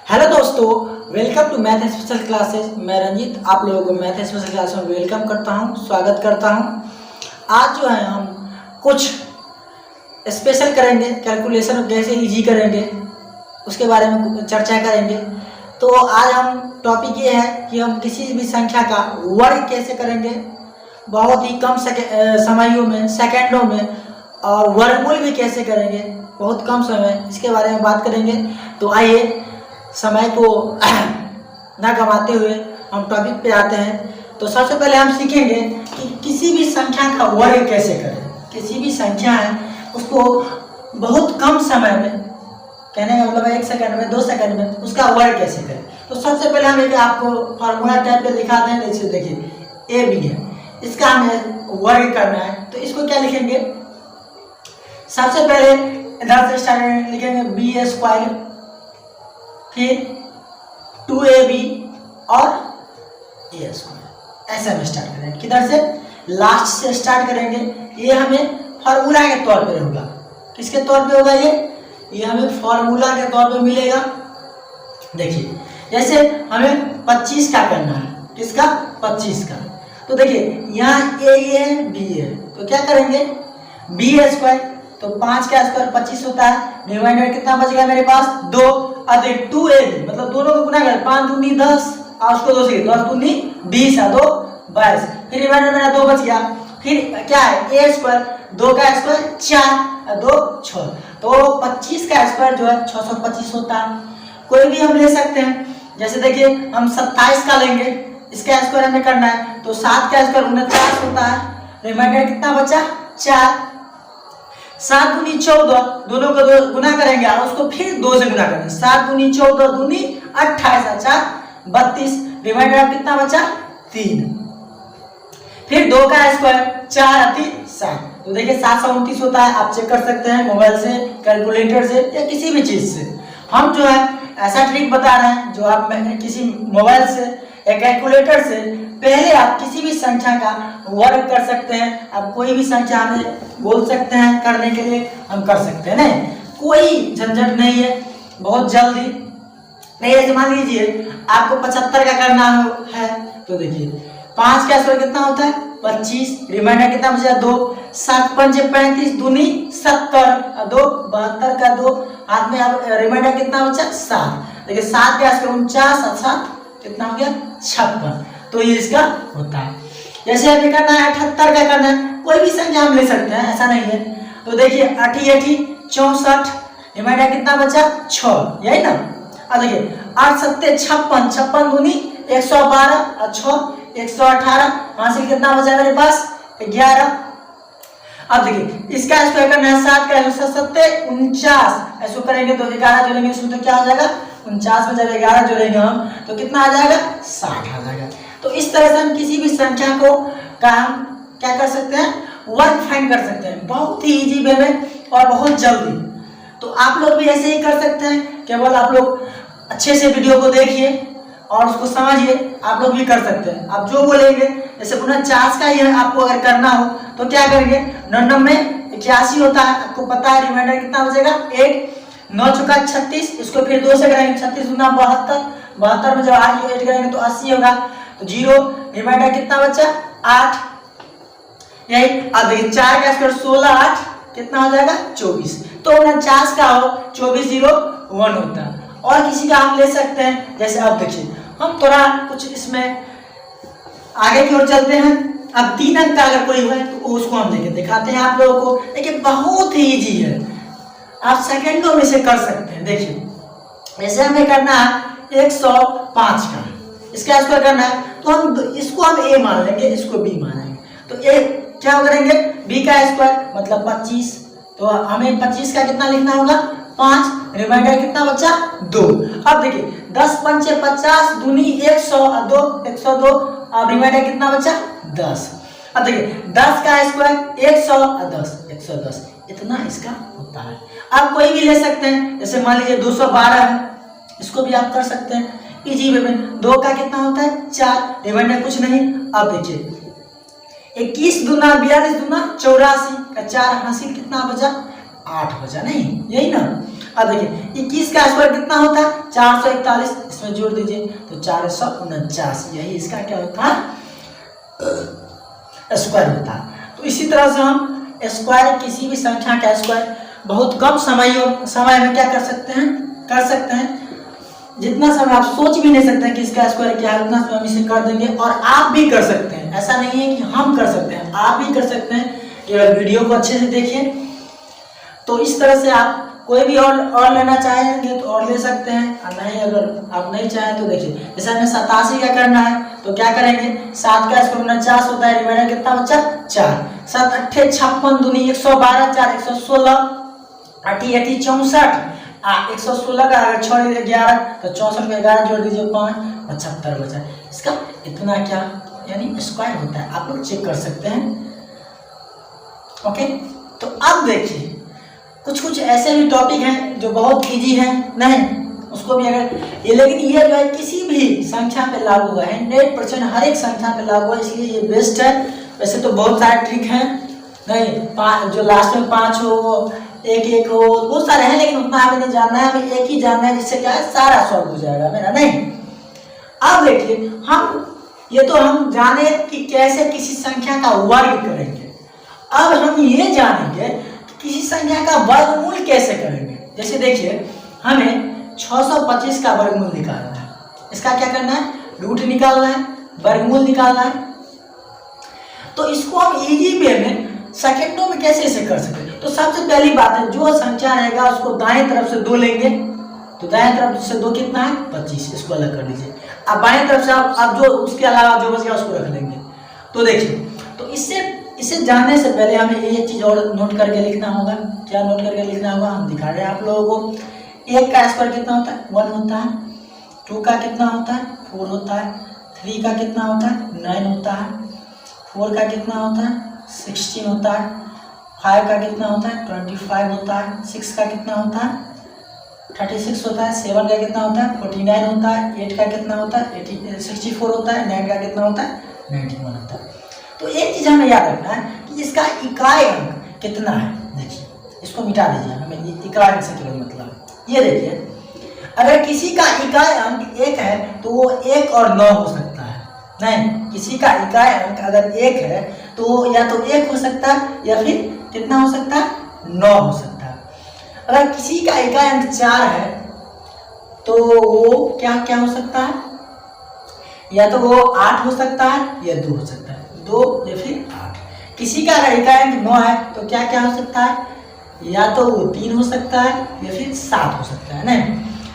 Hello दोस्तों, welcome to math special classes. मैं रंजीत आप लोगों को मैथ स्पेशल क्लास में वेलकम करता हूं, स्वागत करता हूं। आज जो है हम कुछ स्पेशल करेंगे, कैलकुलेशन कैसे इजी करेंगे उसके बारे में चर्चा करेंगे। तो आज हम टॉपिक ये है कि हम किसी भी संख्या का वर्ग कैसे करेंगे बहुत ही कम समयों में, सेकंडों में, और वर्गमूल भी कैसे करेंगे बहुत कम समय, इसके बारे में बात करेंगे। तो आइए समय को ना गंवाते हुए हम टॉपिक पे आते हैं। तो सबसे पहले हम सीखेंगे कि किसी भी संख्या का वर्ग कैसे करें। किसी भी संख्या है उसको बहुत कम समय में, कहने का मतलब 1 सेकंड में, 2 सेकंड में उसका वर्ग कैसे करें। तो सबसे पहले हम एक आपको फार्मूला टाइप पे दिखाते हैं। जैसे देखिए ए बी है, इसका हमें वर्ग करना है। तो इसको क्या लिखेंगे, सबसे पहले इधर से स्टार्ट लिखेंगे बी स्क्वायर, फिर 2ab और a स्क्वायर, ऐसे हम स्टार्ट करेंगे। किधर से, लास्ट से स्टार्ट करेंगे। ये हमें फॉर्मूला के तौर पे होगा। किसके तौर पे होगा ये हमें फॉर्मूला के तौर पे मिलेगा। देखिए जैसे हमें 25 का करना है, किसका, 25 का। तो देखिए यहाँ a है b है, तो क्या करेंगे b स्क्वायर, तो 5 का स्क्वायर 25 होता है। रिमाइंडर कितना बच गया मेरे पास, 2 अधिक 2ab, मतलब दोनों को गुना कर, 5 दूनी 10 और उसको 2 से 10 दूनी 20 और 2 22, फिर रिमाइंडर मेरा 2 बच गया। फिर क्या है a स्क्वायर, 2 का स्क्वायर 4 और 2 6, तो 25 का स्क्वायर जो है 625 होता है। कोई भी हम ले सकते हैं। जैसे देखिए हम 27 का लेंगे, इसका स्क्वायर हमें करना है, तो 7 का स्क्वायर 49 होता है। रिमाइंडर कितना बचा, 4, 7 दूनी 14, दोनों को गुना करेंगे और उसको फिर 2 से गुना करेंगे। 7 दूनी 14 दूनी 28 4 32, रिमाइंडर कितना बचा, 3, फिर 2 का स्क्वायर 4 अति 7, तो देखिए 729 होता है। आप चेक कर सकते हैं मोबाइल से, कैलकुलेटर से या किसी भी चीज से। हम जो है ऐसा ट्रिक बता रहे हैं जो आप किसी मोबाइल से या कैलकुलेटर से पहले आप किसी भी संख्या का वर्ग कर सकते हैं। आप कोई भी संख्या हमें बोल सकते हैं करने के लिए, हम कर सकते हैं, नहीं कोई झंझट नहीं है, बहुत जल्दी नहीं। जैसे मान लीजिए आपको 75 का करना है, तो देखिए 5 का स्क्वायर कितना होता है 25, रिमाइंडर कितना बचा 2, 7 पंचे 35 दूनी 70 और 2 72 का 2 हाथ में, आप रिमाइंडर कितना बचा 7। देखिए 7 का स्क्वायर 49 और 7 कितना हो गया 56, तो ये इसका होता है। जैसे अभी करना है 78 का करना है, कोई भी संख्या हम ले सकते हैं, ऐसा नहीं है। तो देखिए 8 8 64, रिमाइंडर कितना बचा 6, यही ना। अब देखिए 8 7 56, 56 दूनी 112 और 6 118, वहां से कितना बचा मेरे पास 11। अब देखिए इसका स्क्वायर करना है, 7 का 7 49, ऐसे करेंगे तो 11 जोड़ेंगे इसमें तो क्या हो जाएगा 49 में जब 11 जोड़ेंगे हम तो कितना आ जाएगा 60 आ जाएगा। तो इस तरह से हम किसी भी संख्या को का हम क्या कर सकते हैं, वर्ग फाइंड कर सकते हैं बहुत ही इजी वे में और बहुत जल्दी। तो आप लोग भी ऐसे ही कर सकते हैं, केवल आप लोग अच्छे से वीडियो को देखिए और उसको समझिए, आप लोग भी कर सकते हैं। आप जो बोलेंगे, जैसे 49 का ही आपको अगर करना हो तो क्या करेंगे, 99 में 81 होता है, आपको पता है। रिमाइंडर कितना बचेगा 8, 9 चौका 36, इसको फिर 2 से करेंगे, 36 दूना 72, 72 में जब 8 ऐड करेंगे तो 80 होगा, तो 0, रिमाइंडर कितना बचा 8, यही। अब देखिए 4 का स्क्वायर 16 8 कितना हो जाएगा 24, तो 49 का हो 24 0 1 होता है। और किसी का हम ले सकते हैं, जैसे अब देखिए हम थोड़ा कुछ इसमें आगे की ओर चलते हैं। अब 3 अंक का अगर कोई है तो उसको हम देखें, दिखाते हैं आप लोगों को। देखिए बहुत ही इजी है, आप सेकंडों में से कर सकते हैं। देखिए जैसे हमें करना है 105 का, इसका स्क्वायर करना है, तो हम इसको हम a मान लेंगे, इसको b मानेंगे। तो a क्या करेंगे, b का स्क्वायर मतलब 25, तो हमें 25 का कितना लिखना होगा 5, रिमाइंडर कितना बचा 2। अब देखिए 10 पंचे 50 दूनी 100 और 2 102, अब रिमाइंडर कितना बचा 10। अब देखिए 10 का स्क्वायर 100 और 10 110, इतना इसका होता है। आप कोई भी ले सकते हैं, जैसे मान लीजिए 212 है, इसको भी आप कर सकते हैं इजी वे में। 2 का कितना होता है 4, रिमाइंडर कुछ नहीं। अब देखिए 21 दूना 42 दूना 84 का 4 हासिल कितना बचा 8 बचा, नहीं यही ना। अब देखिए 21 का स्क्वायर कितना होता है 441, इसमें जोड़ दीजिए तो 449, यही इसका क्या होता है स्क्वायर होता है। तो इसी तरह से हम स्क्वायर किसी भी संख्या का स्क्वायर बहुत कम समय में क्या कर सकते हैं। जितना समय आप सोच भी नहीं सकते कि इसका स्क्वायर क्या है, उतना समय हम इसे कर देंगे। और आप भी कर सकते हैं, ऐसा नहीं है कि हम कर सकते हैं, आप भी कर सकते हैं। केवल वीडियो को अच्छे से देखिए। तो इस तरह से आप कोई भी और लेना चाहेंगे तो और ले सकते हैं, और नहीं अगर आप नहीं चाहें तो देखिए जैसे हमें 87 का करना है तो क्या करेंगे, 7 का स्क्वायर 49 होता है, रिमाइंडर कितना बचा 4, 7 8 56 दूनी 112, 4 116, 8 8 64, 116 का अगर 6 11 तो 64 में 11 जोड़ दीजिए 5 75 बचा। इसका इतना क्या यानी स्क्वायर होता है, आप लोग चेक कर सकते हैं। ओके, तो अब देखिए कुछ ऐसे भी टॉपिक हैं जो बहुत इजी हैं, नहीं उसको भी अगर ये, लेकिन ये जो है किसी भी संख्या पे लागू हुआ है, 100% हर एक संख्या पे लागू है, इसलिए ये बेस्ट है। वैसे तो बहुत सारे ट्रिक हैं, नहीं जो लास्ट में 5 हो वो 1 1 हो, बहुत सारे हैं, लेकिन उतना हमें नहीं जानना है, हमें एक ही जानना है जिससे क्या है सारा सॉल्व हो जाएगा मेरा। नहीं अब देखिए हम जाने कि कैसे किसी संख्या का वर्ग करेंगे। अब हम ये जानेंगे कि किसी संख्या का वर्गमूल कैसे करेंगे। जैसे देखिए हमें 625 का वर्गमूल निकालना है, इसका क्या करना है, रूट निकालना है, वर्गमूल निकालना है। तो इसको हम इजी वे में सेकंडों में कैसे इसे कर सकते हैं। तो सबसे पहली बात है, जो संख्या रहेगा उसको दाएं तरफ से 2 लेंगे, तो दाएं तरफ से 2 कितना है 25, इसको अलग कर लीजिए। अब बाएं तरफ से आप जो उसके अलावा जो बच गया उसको रख लेंगे। तो देखिए, तो इसे जानने से पहले हमें ये चीज और नोट करके लिखना होगा। क्या नोट करके लिखना होगा, हम दिखा रहे हैं आप लोगों को। 1 का स्क्वायर कितना होता है 1 होता है, 2 का कितना होता है 4 होता है, 3 का कितना होता है 9 होता है, 4 का कितना होता है 16 होता है, 5 का कितना होता है 25 होता है, 6 का कितना होता है 36 होता है, 7 का कितना होता है 49 होता है, 8 का कितना होता है 64 होता है, 9 का कितना होता है 91 होता है। तो एक चीज हमें याद रखना है कि इसका इकाई अंक कितना है। देखिए इसको मिटा दीजिए, हमें ये इकाई अंक से केवल मतलब ये देखिए, अगर किसी का इकाई अंक 1 है तो वो 1 और 9 हो सकता है। नहीं, किसी का इकाई अंक अगर 1 है तो या तो 1 हो सकता है या फिर कितना हो सकता है 9 हो सकता है। अगर किसी का इकाई अंक 4 है तो वो क्या क्या हो सकता है, या तो वो 8 हो सकता है या 2 हो सकता है, 2 या फिर 8। किसी का अगर इकाई अंक 9 है तो क्या क्या हो सकता है, या तो वो 3 हो सकता है या फिर 7 हो सकता है। नहीं,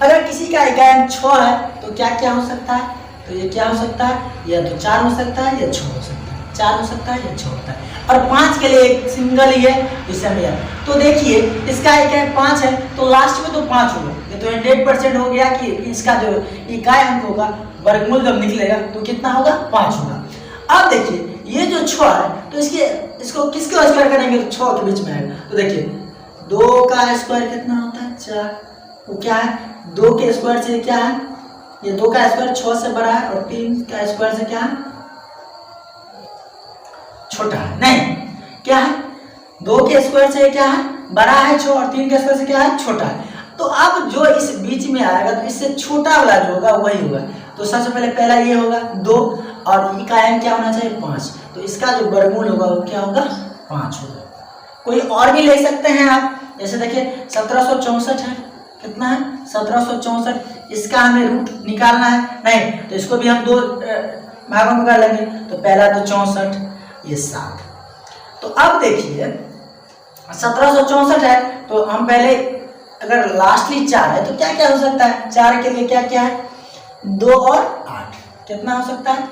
अगर किसी का इकाई अंक 6 है तो क्या क्या हो सकता है, तो ये क्या हो सकता है, या तो 4 हो सकता है या 6 हो सकता है, 4 हो सकता है या 6 होता है। और 5 के लिए एक सिंगल ही है जिससे हम याद। तो देखिए इसका इकाई 5 है तो लास्ट में तो 5 होगा, ये तो 100% हो गया कि इसका जो इकाई अंक होगा वर्गमूल जब निकलेगा तो कितना होगा 5 होगा। अब देखिए ये जो 6 है तो इसको किसके स्क्वायर करेंगे तो 6 के बीच में आएगा। तो देखिए 2 का स्क्वायर कितना होता है 4, वो क्या है 2 के स्क्वायर से क्या है, ये 2 का स्क्वायर 6 से बड़ा है, और 3 का स्क्वायर से क्या है छोटा है। नहीं, क्या है 2 के स्क्वायर से क्या है बड़ा है 6, और 3 के स्क्वायर से क्या है छोटा है। तो अब जो इस बीच में आएगा तो इससे छोटा वाला जो होगा वही होगा। तो सबसे पहले पहला ये होगा 2, और इकाई अंक क्या होना चाहिए 5, तो इसका जो वर्गमूल होगा वो क्या होगा 5 होगा। कोई और भी ले सकते हैं आप, जैसे देखिए 1764 है, कितना है 1764, इसका हमें रूट निकालना है। नहीं तो इसको भी हम 2 भागों में कर लेंगे, तो पहला तो 64 ये 7। तो अब देखिए 1764 है तो हम पहले अगर लास्टली 4 है तो क्या क्या हो सकता है, 4 के लिए क्या क्या है 2 और 8, कितना हो सकता है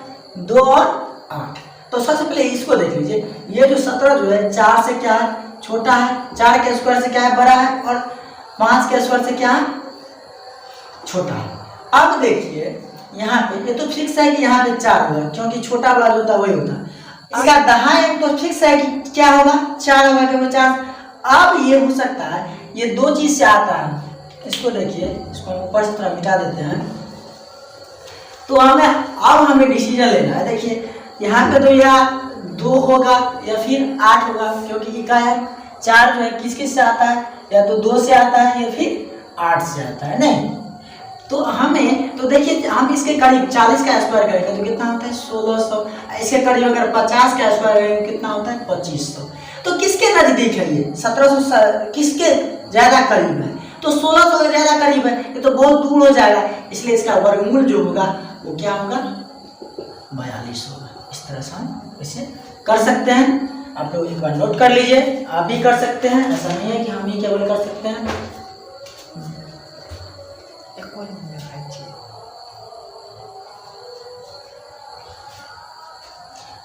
2 और 8। तो सबसे पहले इसको देख लीजिए, ये जो 17 जो है 4 से क्या है छोटा है, 4 के स्क्वायर से क्या है बड़ा है, और 5 के स्क्वायर से क्या है छोटा है। अब देखिए यहाँ पे ये तो फिक्स है कि यहाँ पे 4 होगा, क्योंकि छोटा वाला जो होता है वही होता है। इसका दाहिना अंक तो फिक्स है कि क्या होगा 4 होगा, क्योंकि 4। अब ये हो सकता है ये 2 चीज से आता है, इसको देखिए, इसको ऊपर से थोड़ा मिटा देते हैं। तो हमें डिसीजन लेना है। देखिए यहाँ पे तो या 2 होगा या फिर 8 होगा, क्योंकि इकाई 4 जो है किस किस से आता है, या तो 2 से आता है या फिर 8 से आता है नहीं। तो हमें तो देखिए हम इसके करीब 40 का स्क्वायर करेंगे तो कितना होता है 1600। इसके करीब अगर 50 का स्क्वायर करेंगे कितना होता है 2500। तो किसके नजदीक है ये 1700 किसके ज्यादा करीब है? तो 1600 के ज्यादा करीब है, ये तो बहुत दूर हो जाएगा, इसलिए इसका वर्गमूल जो होगा वो क्या होगा 42 होगा। इस तरह से हम इसे कर सकते हैं। आप लोग एक बार नोट कर लीजिए, आप भी कर सकते हैं, ऐसा नहीं है कि हम ही केवल कर सकते हैं।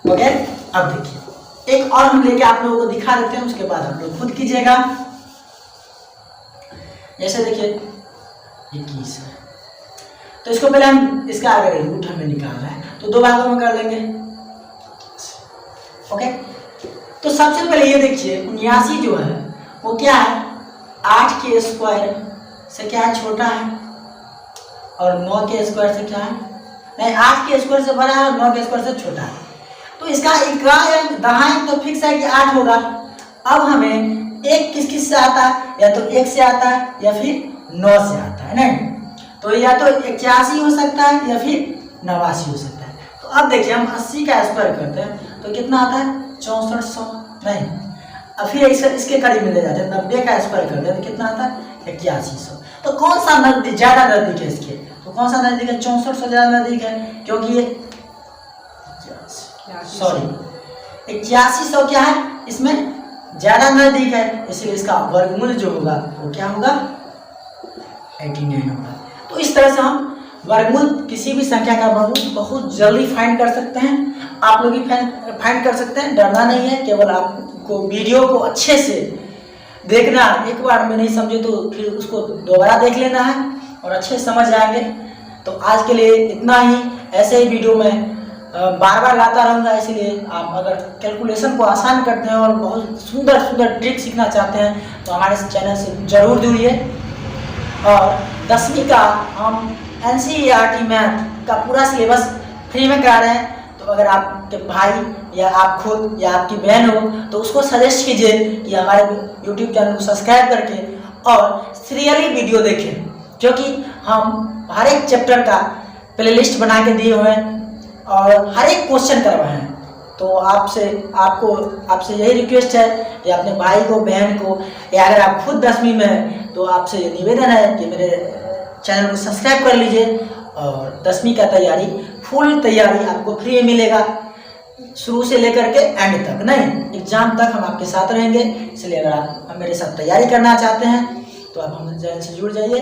ओके, अब देखिए एक और हम लेके आप लोगों को दिखा देते हैं, उसके बाद आप लोग खुद कीजिएगा। जैसे देखिए 21 है, तो इसको पहले हम इसका अगर रूट हमें निकालना है तो 2 भागों में कर लेंगे। ओके, तो सबसे पहले ये देखिए 79 जो है वो क्या है 8 के स्क्वायर से क्या है छोटा है, और 9 के स्क्वायर से क्या है नहीं 8 के स्क्वायर से बड़ा है और 9 के स्क्वायर से छोटा है। तो इसका दाहिना तो फिक्स है कि 8 होगा। अब हमें एक किस से आता है, या तो 1 से आता है या फिर 9 से आता है नहीं। तो या तो 81 हो सकता है या फिर 89 हो सकता है। तो अब देखिए हम 80 का स्क्वायर करते हैं तो कितना आता है 6400 नहीं। अब फिर इसके करीब में ले जाते हैं 90 का स्क्वायर करते हैं तो कितना आता है 8100। तो कौन सा नजदीक ज्यादा नजदीक है इसके? तो कौन सा नजदीक है 6400 ज्यादा नजदीक है, क्योंकि ये 8100 क्या है इसमें ज्यादा नजदीक है, इसलिए इसका वर्गमूल जो होगा वो क्या होगा 89 होगा। तो इस तरह से हम वर्गमूल किसी भी संख्या का वर्गमूल बहुत जल्दी फाइंड कर सकते हैं। आप लोग भी फाइंड कर सकते हैं, डरना नहीं है, केवल आपको वीडियो को अच्छे से देखना। एक बार में नहीं समझे तो फिर उसको दोबारा देख लेना है और अच्छे से समझ जाएंगे। तो आज के लिए इतना ही। ऐसे ही वीडियो में बार बार लाता रहूँगा, इसलिए आप अगर कैलकुलेशन को आसान करते हैं और बहुत सुंदर सुंदर ट्रिक सीखना चाहते हैं तो हमारे चैनल से जरूर जुड़िए। और 10वीं का हम NCERT मैथ का पूरा सिलेबस फ्री में करा रहे हैं। तो अगर आपके भाई या आप खुद या आपकी बहन हो तो उसको सजेस्ट कीजिए कि हमारे YouTube चैनल को सब्सक्राइब करके और सीरियली वीडियो देखें, क्योंकि हम हर एक चैप्टर का प्लेलिस्ट बना के दिए हुए हैं और हर एक क्वेश्चन करवाए हैं। तो आपसे यही रिक्वेस्ट है कि अपने भाई को बहन को, या अगर आप खुद 10वीं में हैं तो आपसे ये निवेदन है कि मेरे चैनल को सब्सक्राइब कर लीजिए। और 10वीं का तैयारी फुल तैयारी आपको फ्री में मिलेगा, शुरू से लेकर के एंड तक नहीं, एग्जाम तक हम आपके साथ रहेंगे। इसलिए अगर आप मेरे साथ तैयारी करना चाहते हैं तो आप हमारे चैनल से जुड़ जाइए।